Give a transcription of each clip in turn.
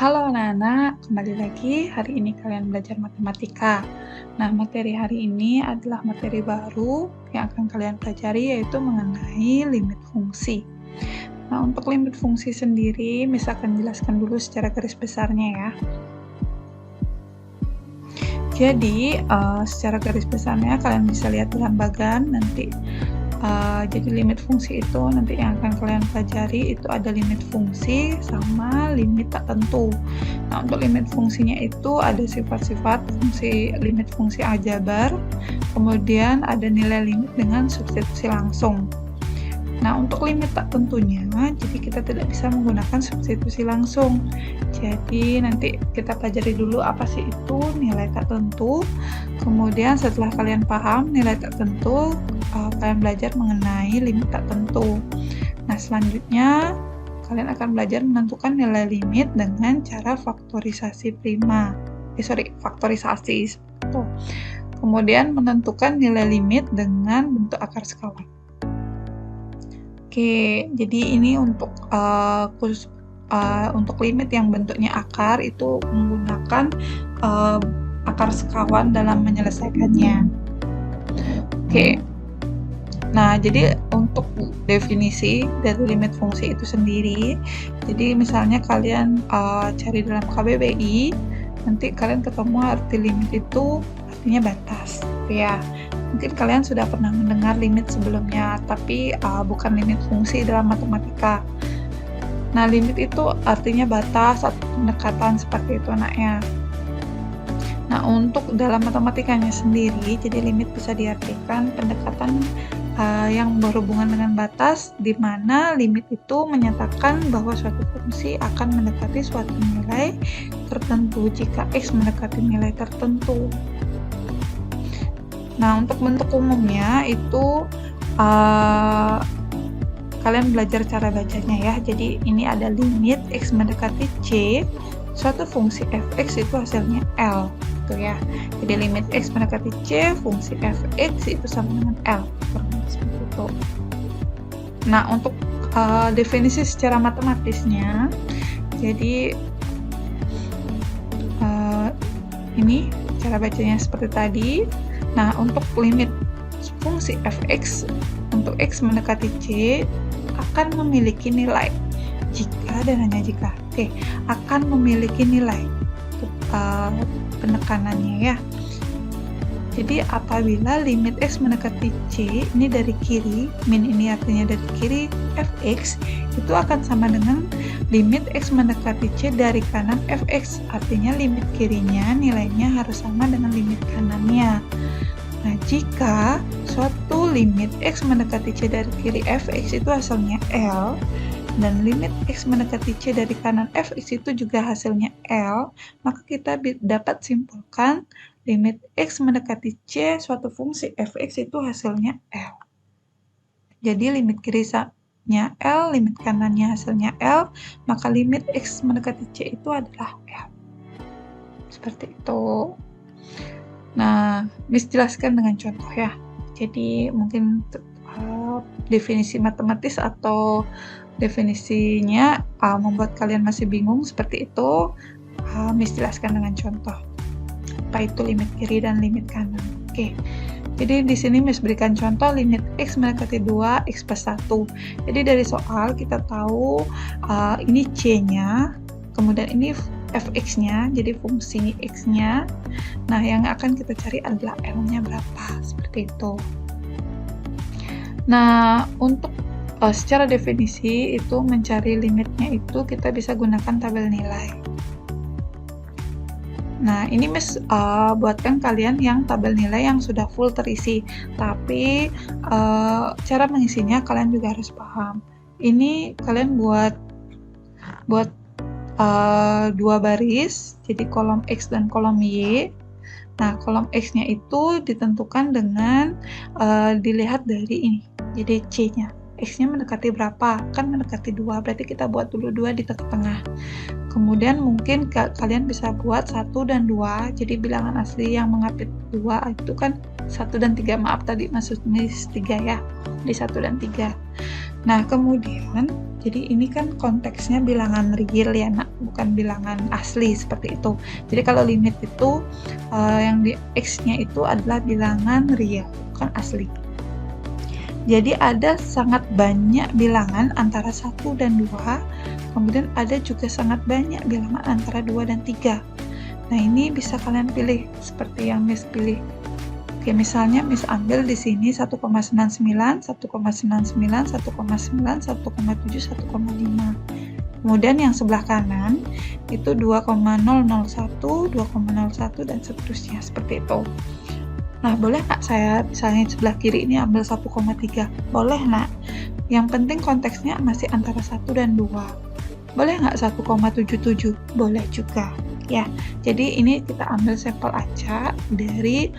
Halo anak-anak, kembali lagi. Hari ini kalian belajar matematika. Nah, materi hari ini adalah materi baru yang akan kalian pelajari, yaitu mengenai limit fungsi. Nah, untuk limit fungsi sendiri, misalkan jelaskan dulu secara garis besarnya ya. Jadi, secara garis besarnya kalian bisa lihat di lembaga nanti. Jadi limit fungsi itu nanti yang akan kalian pelajari itu ada limit fungsi sama limit tak tentu. Nah, untuk limit fungsinya itu ada sifat-sifat limit fungsi aljabar, kemudian ada nilai limit dengan substitusi langsung. Nah, untuk limit tak tentunya, jadi kita tidak bisa menggunakan substitusi langsung. Jadi nanti kita pelajari dulu apa sih itu nilai tak tentu. Kemudian setelah kalian paham nilai tak tentu, kalian belajar mengenai limit tak tentu. Nah, selanjutnya kalian akan belajar menentukan nilai limit dengan cara faktorisasi prima. Faktorisasi. Tuh. Kemudian menentukan nilai limit dengan bentuk akar sekawan. Oke, jadi ini untuk untuk limit yang bentuknya akar itu menggunakan akar sekawan dalam menyelesaikannya. Oke. Nah, jadi untuk definisi dari limit fungsi itu sendiri, jadi misalnya kalian cari dalam KBBI, nanti kalian ketemu arti limit itu artinya batas, ya. Mungkin kalian sudah pernah mendengar limit sebelumnya, tapi bukan limit fungsi dalam matematika. Nah, limit itu artinya batas atau pendekatan seperti itu anaknya. Nah, untuk dalam matematikanya sendiri, jadi limit bisa diartikan pendekatan yang berhubungan dengan batas, di mana limit itu menyatakan bahwa suatu fungsi akan mendekati suatu nilai tertentu jika X mendekati nilai tertentu. Nah, untuk bentuk umumnya itu kalian belajar cara bacanya ya. Jadi ini ada limit X mendekati C, suatu fungsi fx itu hasilnya L, gitu ya. Jadi limit X mendekati C, fungsi fx itu sama dengan L, seperti itu. Nah, untuk definisi secara matematisnya, jadi ini cara bacanya seperti tadi. Nah, untuk limit fungsi fx untuk x mendekati c akan memiliki nilai jika dan hanya jika akan memiliki nilai penekanannya ya. Jadi apabila limit x mendekati c ini dari kiri, min ini artinya dari kiri, fx itu akan sama dengan limit x mendekati c dari kanan fx, artinya limit kirinya nilainya harus sama dengan limit kanannya. Nah, jika suatu limit x mendekati c dari kiri fx itu hasilnya L, dan limit x mendekati c dari kanan fx itu juga hasilnya L, maka kita dapat simpulkan limit x mendekati c suatu fungsi fx itu hasilnya L. Jadi limit kirinya L, limit kanannya hasilnya L, maka limit x mendekati c itu adalah L. Seperti itu. Nah, Miss jelaskan dengan contoh ya. Jadi mungkin definisi matematis atau definisinya membuat kalian masih bingung seperti itu. Miss jelaskan dengan contoh. Apa itu limit kiri dan limit kanan? Oke. Jadi di sini Miss berikan contoh limit x mendekati 2 x plus 1. Jadi dari soal kita tahu ini c-nya, kemudian ini fx-nya, jadi fungsi x-nya. Nah, yang akan kita cari adalah L-nya berapa, seperti itu. Nah, untuk secara definisi itu mencari limitnya itu kita bisa gunakan tabel nilai. Nah, ini Miss buatkan kalian yang tabel nilai yang sudah full terisi, tapi cara mengisinya kalian juga harus paham. Ini kalian buat dua baris, jadi kolom X dan kolom Y. Nah, kolom X-nya itu ditentukan dengan dilihat dari ini, jadi C-nya. X-nya mendekati berapa? Kan mendekati 2, berarti kita buat dulu 2 di tengah. Kemudian mungkin kalian bisa buat 1 dan 2, jadi bilangan asli yang mengapit 2 itu kan 1 dan 3, maaf tadi maksudnya 3 ya, di 1 dan 3. Nah, kemudian Jadi ini kan konteksnya bilangan real ya nak, bukan bilangan asli seperti itu. Jadi kalau limit itu yang di X-nya itu adalah bilangan real, bukan asli. Jadi ada sangat banyak bilangan antara 1 dan 2, kemudian ada juga sangat banyak bilangan antara 2 dan 3. Nah ini bisa kalian pilih seperti yang Miss pilih. Oke, misalnya Miss ambil di sini 1,99, 1,99, 1,9, 1,7, 1,5. Kemudian yang sebelah kanan itu 2,001, 2,01 dan seterusnya seperti itu. Nah, boleh nggak saya misalnya sebelah kiri ini ambil 1,3? Boleh nak. Yang penting konteksnya masih antara 1 dan 2. Boleh nggak 1,77? Boleh juga. Ya, jadi ini kita ambil sampel aja dari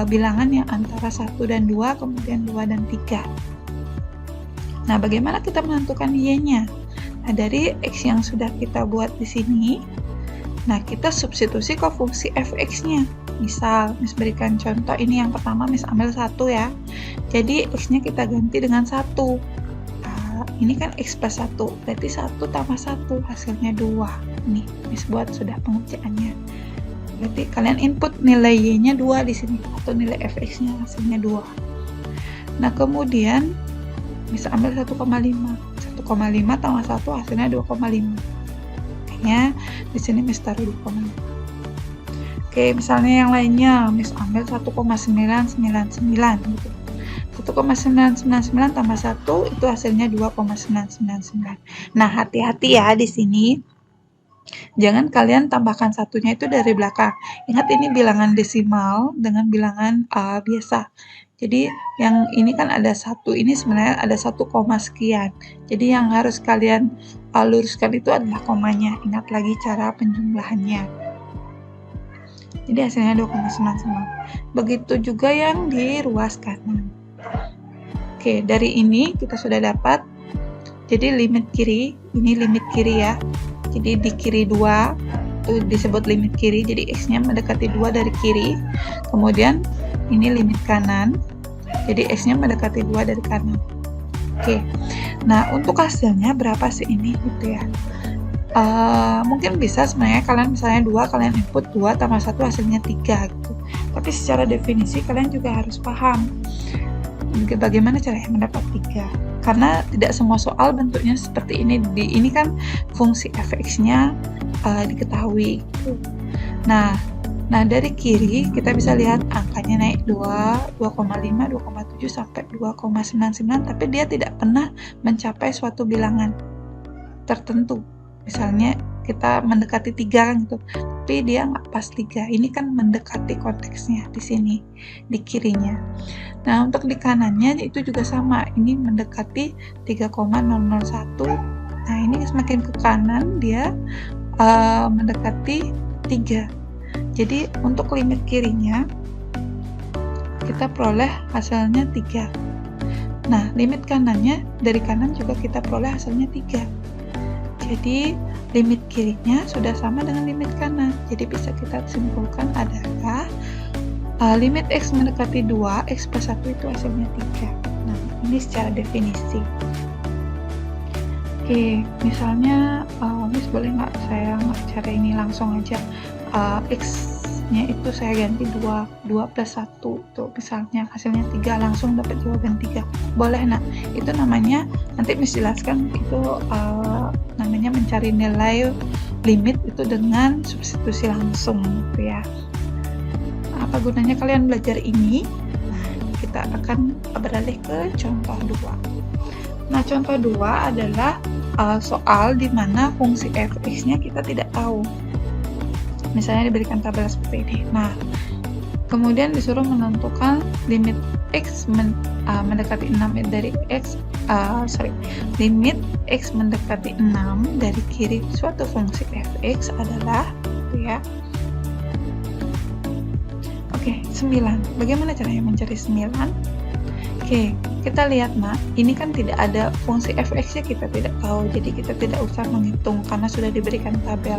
bilangan yang antara 1 dan 2, kemudian 2 dan 3. Nah, bagaimana kita menentukan Y-nya? Nah, dari X yang sudah kita buat di sini, nah kita substitusi ke fungsi fx-nya. Misal, Miss berikan contoh ini yang pertama, Miss ambil 1 ya. Jadi X-nya kita ganti dengan 1. Nah, ini kan X plus 1, berarti 1 tambah 1 hasilnya 2. Nih, Miss buat sudah pengerjaannya. Berarti kalian input nilai Y-nya 2 di sini, atau nilai fx-nya hasilnya 2. Nah, kemudian Miss ambil 1,5. 1,5 tambah 1 hasilnya 2,5. Makanya di sini Miss taruh 2,5. Oke, misalnya yang lainnya, Miss ambil 1,999 gitu. 1,999 tambah 1 itu hasilnya 2,999. Nah, hati-hati ya di sini. Jangan kalian tambahkan satunya itu dari belakang. Ingat ini bilangan desimal dengan bilangan biasa. Jadi yang ini kan ada 1, ini sebenarnya ada 1 koma sekian. Jadi yang harus kalian luruskan itu adalah komanya. Ingat lagi cara penjumlahannya. Jadi hasilnya 2,99. Begitu juga yang di ruas kanan. Oke, dari ini kita sudah dapat. Jadi limit kiri, ini limit kiri ya. Jadi di kiri 2 itu disebut limit kiri. Jadi X-nya mendekati 2 dari kiri. Kemudian ini limit kanan. Jadi X-nya mendekati 2 dari kanan. Oke. Nah, untuk hasilnya berapa sih ini gitu ya. Mungkin bisa sebenarnya kalian misalnya 2, kalian input 2 tambah 1 hasilnya 3 gitu. Tapi secara definisi kalian juga harus paham bagaimana caranya mendapat 3. Karena tidak semua soal bentuknya seperti ini. Ini kan fungsi fx-nya diketahui gitu. Nah, dari kiri kita bisa lihat angkanya naik 2, 2,5, 2,7 sampai 2,99, tapi dia tidak pernah mencapai suatu bilangan tertentu. Misalnya kita mendekati 3 kan gitu, tapi dia nggak pas 3. Ini kan mendekati konteksnya di sini, di kirinya. Nah, untuk di kanannya itu juga sama, ini mendekati 3,001. Nah, ini semakin ke kanan dia mendekati 3. Jadi untuk limit kirinya kita peroleh hasilnya 3. Nah, limit kanannya dari kanan juga kita peroleh hasilnya 3. Jadi limit kirinya sudah sama dengan limit kanan. Jadi bisa kita simpulkan adalah limit X mendekati 2, X plus 1 itu hasilnya 3. Nah, ini secara definisi. Oke, misalnya Miss boleh nggak saya cara ini langsung aja. X-nya itu saya ganti 2 plus 1 tuh misalnya hasilnya 3, langsung dapat jawaban 3. Boleh nak, itu namanya nanti Miss jelaskan itu namanya mencari nilai limit itu dengan substitusi langsung gitu ya. Apa gunanya kalian belajar ini? Kita akan beralih ke contoh 2. Nah, contoh 2 adalah soal di mana fungsi fx-nya kita tidak tahu. Misalnya diberikan tabel seperti ini. Nah, kemudian disuruh menentukan limit X mendekati 6 dari X, limit X mendekati 6 dari kiri suatu fungsi fx adalah ya. Oke, 9. Bagaimana caranya mencari 9? Oke, kita lihat nak, ini kan tidak ada fungsi fx-nya, kita tidak tahu, jadi kita tidak usah menghitung karena sudah diberikan tabel.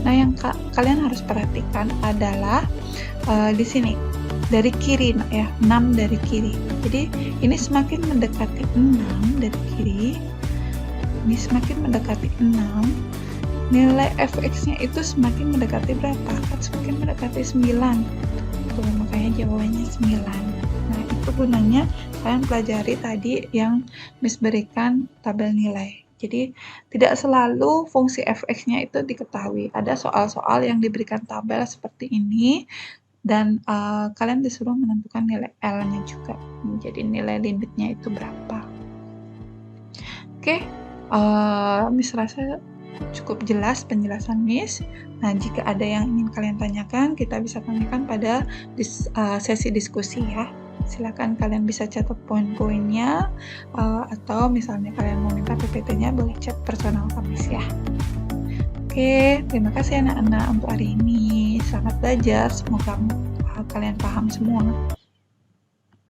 Nah, yang kalian harus perhatikan adalah di sini dari kiri nak ya, 6 dari kiri. Jadi ini semakin mendekati 6 dari kiri, ini semakin mendekati 6, nilai fx-nya itu semakin mendekati berapa? Kan semakin mendekati 9. Tuh, makanya jawabannya 9. Nah, itu gunanya kalian pelajari tadi yang Miss berikan tabel nilai. Jadi, tidak selalu fungsi fx-nya itu diketahui. Ada soal-soal yang diberikan tabel seperti ini, dan kalian disuruh menentukan nilai L-nya juga. Jadi, nilai limitnya itu berapa. Oke, Miss rasa cukup jelas penjelasan Miss. Nah, jika ada yang ingin kalian tanyakan, kita bisa tanyakan pada sesi diskusi ya. Silakan kalian bisa catat poin-poinnya, atau misalnya kalian mau minta PPT-nya, boleh chat personal ke Miss ya. Oke, terima kasih anak-anak untuk hari ini. Selamat belajar, semoga kalian paham semua.